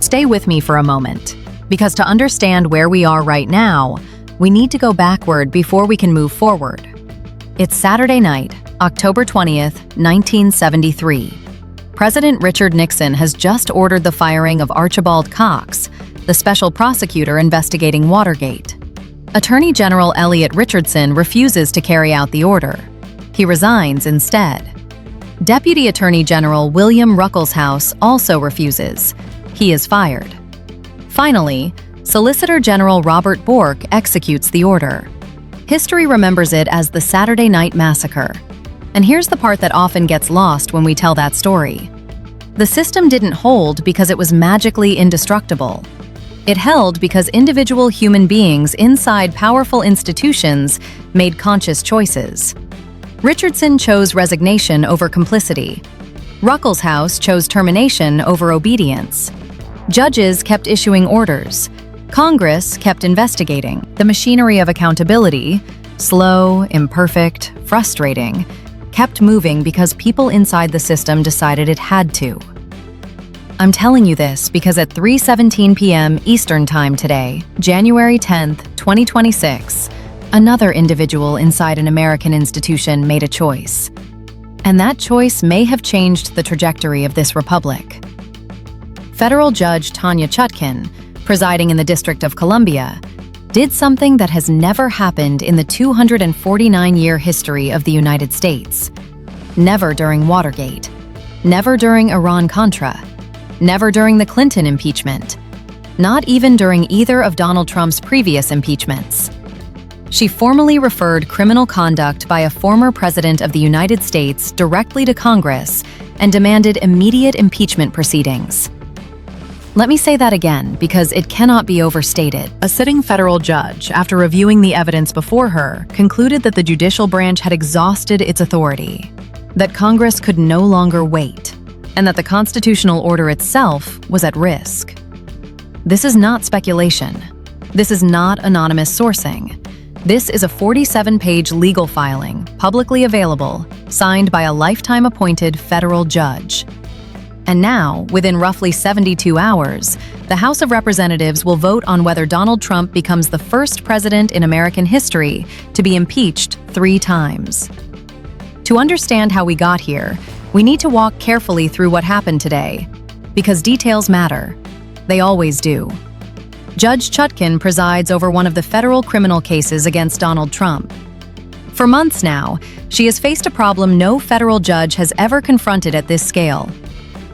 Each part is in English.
Stay with me for a moment, because to understand where we are right now, we need to go backward before we can move forward. It's Saturday night, October 20th, 1973. President Richard Nixon has just ordered the firing of Archibald Cox, the special prosecutor investigating Watergate. Attorney General Elliot Richardson refuses to carry out the order. He resigns instead. Deputy Attorney General William Ruckelshaus also refuses. He is fired. Finally, Solicitor General Robert Bork executes the order. History remembers it as the Saturday Night Massacre. And here's the part that often gets lost when we tell that story. The system didn't hold because it was magically indestructible. It held because individual human beings inside powerful institutions made conscious choices. Richardson chose resignation over complicity. Ruckelshaus chose termination over obedience. Judges kept issuing orders. Congress kept investigating. The machinery of accountability, slow, imperfect, frustrating, kept moving because people inside the system decided it had to. I'm telling you this because at 3:17 p.m. Eastern Time today, January 10th, 2026, another individual inside an American institution made a choice. And that choice may have changed the trajectory of this republic. Federal Judge Tanya Chutkan, presiding in the District of Columbia, did something that has never happened in the 249-year history of the United States. Never during Watergate. Never during Iran-Contra. Never during the Clinton impeachment. Not even during either of Donald Trump's previous impeachments. She formally referred criminal conduct by a former president of the United States directly to Congress and demanded immediate impeachment proceedings. Let me say that again, because it cannot be overstated. A sitting federal judge, after reviewing the evidence before her, concluded that the judicial branch had exhausted its authority, that Congress could no longer wait, and that the constitutional order itself was at risk. This is not speculation. This is not anonymous sourcing. This is a 47-page legal filing, publicly available, signed by a lifetime-appointed federal judge. And now, within roughly 72 hours, the House of Representatives will vote on whether Donald Trump becomes the first president in American history to be impeached 3 times. To understand how we got here, we need to walk carefully through what happened today, because details matter. They always do. Judge Chutkan presides over one of the federal criminal cases against Donald Trump. For months now, she has faced a problem no federal judge has ever confronted at this scale: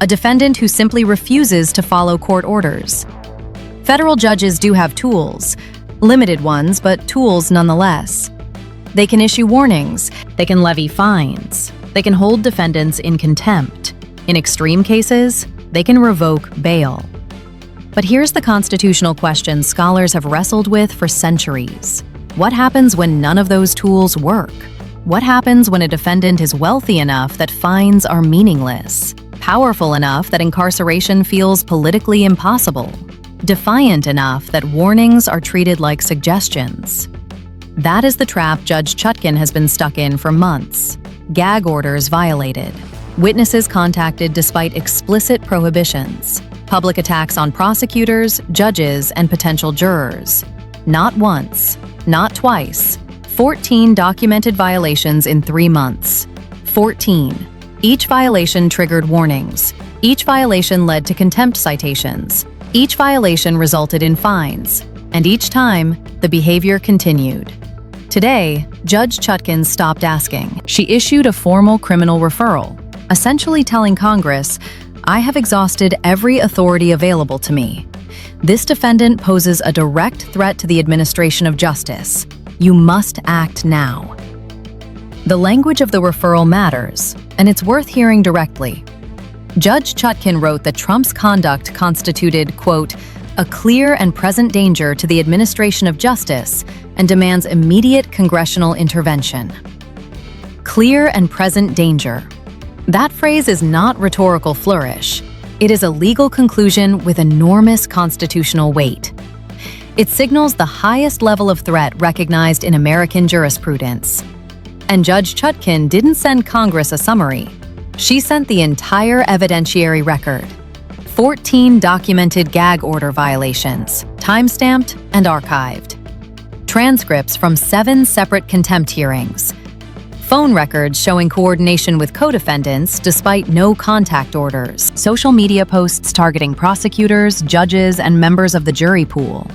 a defendant who simply refuses to follow court orders. Federal judges do have tools, limited ones, but tools nonetheless. They can issue warnings, they can levy fines, they can hold defendants in contempt. In extreme cases, they can revoke bail. But here's the constitutional question scholars have wrestled with for centuries. What happens when none of those tools work? What happens when a defendant is wealthy enough that fines are meaningless? Powerful enough that incarceration feels politically impossible? Defiant enough that warnings are treated like suggestions? That is the trap Judge Chutkan has been stuck in for months. Gag orders violated. Witnesses contacted despite explicit prohibitions. Public attacks on prosecutors, judges, and potential jurors. Not once, not twice. 14 documented violations in 3 months. 14. Each violation triggered warnings. Each violation led to contempt citations. Each violation resulted in fines. And each time, the behavior continued. Today, Judge Chutkan stopped asking. She issued a formal criminal referral, essentially telling Congress, "I have exhausted every authority available to me. This defendant poses a direct threat to the administration of justice. You must act now." The language of the referral matters, and it's worth hearing directly. Judge Chutkan wrote that Trump's conduct constituted, quote, "a clear and present danger to the administration of justice and demands immediate congressional intervention." Clear and present danger. That phrase is not rhetorical flourish. It is a legal conclusion with enormous constitutional weight. It signals the highest level of threat recognized in American jurisprudence. And Judge Chutkan didn't send Congress a summary. She sent the entire evidentiary record. 14 documented gag order violations, timestamped and archived. Transcripts from 7 separate contempt hearings. Phone records showing coordination with co-defendants despite no contact orders. Social media posts targeting prosecutors, judges, and members of the jury pool.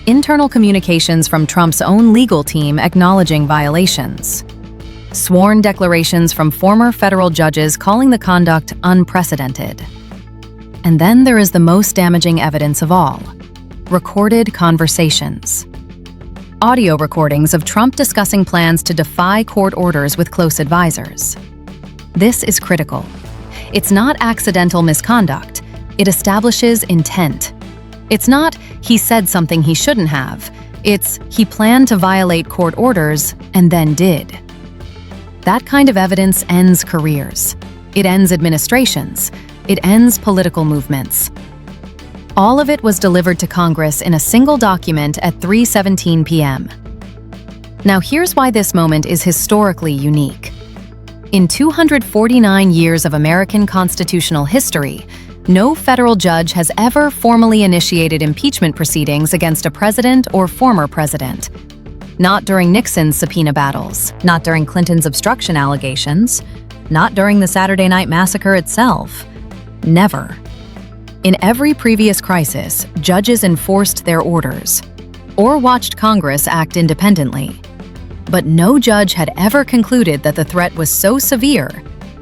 Internal communications from Trump's own legal team acknowledging violations. Sworn declarations from former federal judges calling the conduct unprecedented. And then there is the most damaging evidence of all: recorded conversations. Audio recordings of Trump discussing plans to defy court orders with close advisors. This is critical. It's not accidental misconduct. It establishes intent. It's not he said something he shouldn't have. It's he planned to violate court orders and then did. That kind of evidence ends careers. It ends administrations. It ends political movements. All of it was delivered to Congress in a single document at 3:17 p.m. Now here's why this moment is historically unique. In 249 years of American constitutional history, no federal judge has ever formally initiated impeachment proceedings against a president or former president. Not during Nixon's subpoena battles, not during Clinton's obstruction allegations, not during the Saturday Night Massacre itself. Never. In every previous crisis, judges enforced their orders or watched Congress act independently. But no judge had ever concluded that the threat was so severe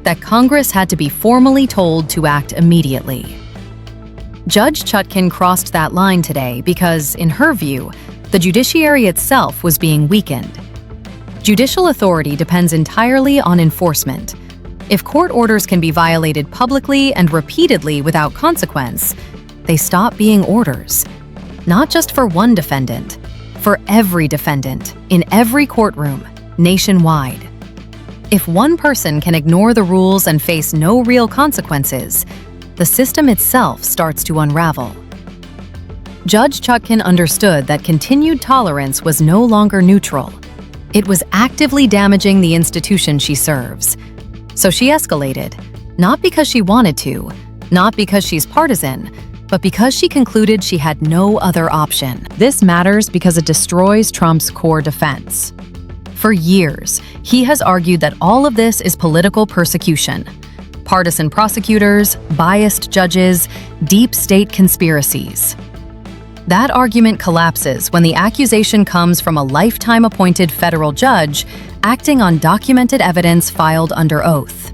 that Congress had to be formally told to act immediately. Judge Chutkan crossed that line today because, in her view, the judiciary itself was being weakened. Judicial authority depends entirely on enforcement. If court orders can be violated publicly and repeatedly without consequence, they stop being orders. Not just for one defendant, for every defendant, in every courtroom, nationwide. If one person can ignore the rules and face no real consequences, the system itself starts to unravel. Judge Chutkan understood that continued tolerance was no longer neutral. It was actively damaging the institution she serves. So she escalated, not because she wanted to, not because she's partisan, but because she concluded she had no other option. This matters because it destroys Trump's core defense. For years, he has argued that all of this is political persecution. Partisan prosecutors, biased judges, deep state conspiracies. That argument collapses when the accusation comes from a lifetime-appointed federal judge acting on documented evidence filed under oath.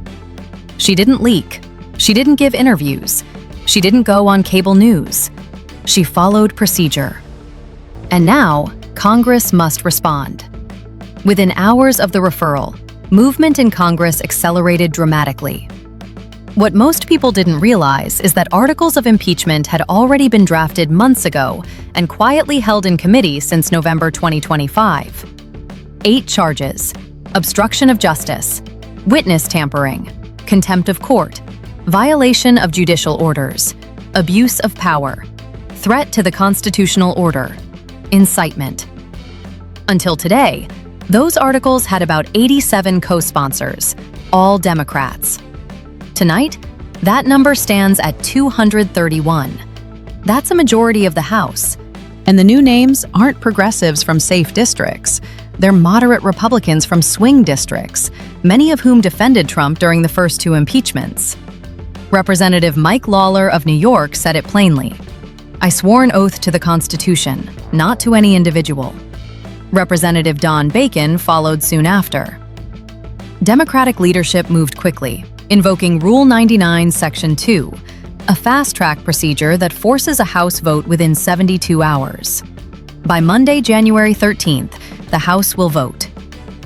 She didn't leak. She didn't give interviews. She didn't go on cable news. She followed procedure. And now, Congress must respond. Within hours of the referral, movement in Congress accelerated dramatically. What most people didn't realize is that articles of impeachment had already been drafted months ago and quietly held in committee since November 2025. 8 charges: obstruction of justice, witness tampering, contempt of court, violation of judicial orders, abuse of power, threat to the constitutional order, incitement. Until today, those articles had about 87 co-sponsors, all Democrats. Tonight, that number stands at 231. That's a majority of the House. And the new names aren't progressives from safe districts. They're moderate Republicans from swing districts, many of whom defended Trump during the first 2 impeachments. Representative Mike Lawler of New York said it plainly. "I swore an oath to the Constitution, not to any individual." Representative Don Bacon followed soon after. Democratic leadership moved quickly, invoking Rule 99, Section 2, a fast-track procedure that forces a House vote within 72 hours. By Monday, January 13th, the House will vote.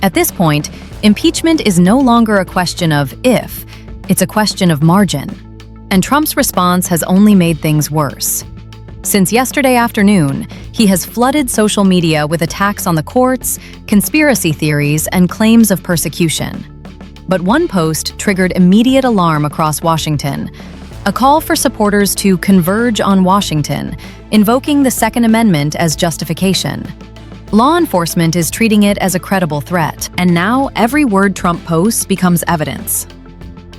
At this point, impeachment is no longer a question of if, it's a question of margin. And Trump's response has only made things worse. Since yesterday afternoon, he has flooded social media with attacks on the courts, conspiracy theories, and claims of persecution. But one post triggered immediate alarm across Washington, a call for supporters to converge on Washington, invoking the Second Amendment as justification. Law enforcement is treating it as a credible threat, and now every word Trump posts becomes evidence.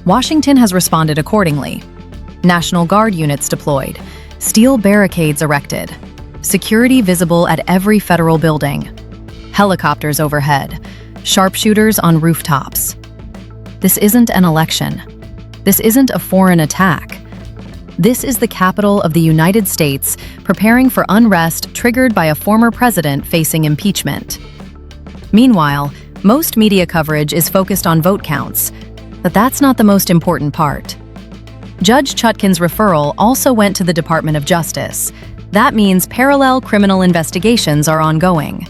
Washington has responded accordingly. National Guard units deployed, steel barricades erected, security visible at every federal building, helicopters overhead, sharpshooters on rooftops. This isn't an election. This isn't a foreign attack. This is the capital of the United States preparing for unrest triggered by a former president facing impeachment. Meanwhile, most media coverage is focused on vote counts, but that's not the most important part. Judge Chutkan's referral also went to the Department of Justice. That means parallel criminal investigations are ongoing.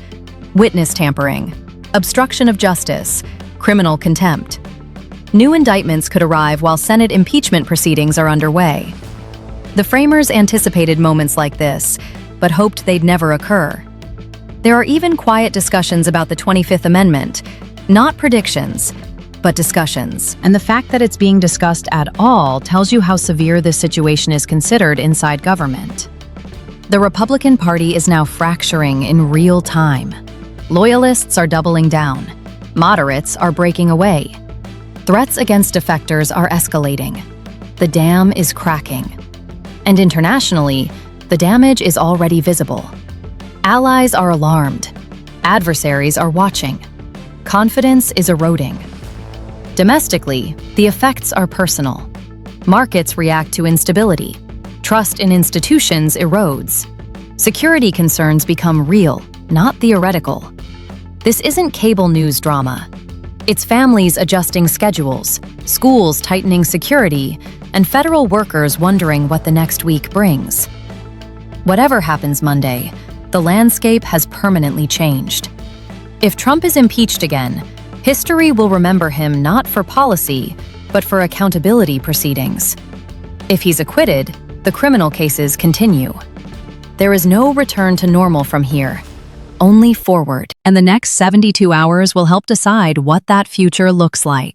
Witness tampering, obstruction of justice, criminal contempt. New indictments could arrive while Senate impeachment proceedings are underway. The framers anticipated moments like this, but hoped they'd never occur. There are even quiet discussions about the 25th Amendment, not predictions, but discussions. And the fact that it's being discussed at all tells you how severe this situation is considered inside government. The Republican Party is now fracturing in real time. Loyalists are doubling down. Moderates are breaking away. Threats against defectors are escalating. The dam is cracking. And internationally, the damage is already visible. Allies are alarmed. Adversaries are watching. Confidence is eroding. Domestically, the effects are personal. Markets react to instability. Trust in institutions erodes. Security concerns become real, not theoretical. This isn't cable news drama. It's families adjusting schedules, schools tightening security, and federal workers wondering what the next week brings. Whatever happens Monday, the landscape has permanently changed. If Trump is impeached again, history will remember him not for policy, but for accountability proceedings. If he's acquitted, the criminal cases continue. There is no return to normal from here, only forward. And the next 72 hours will help decide what that future looks like.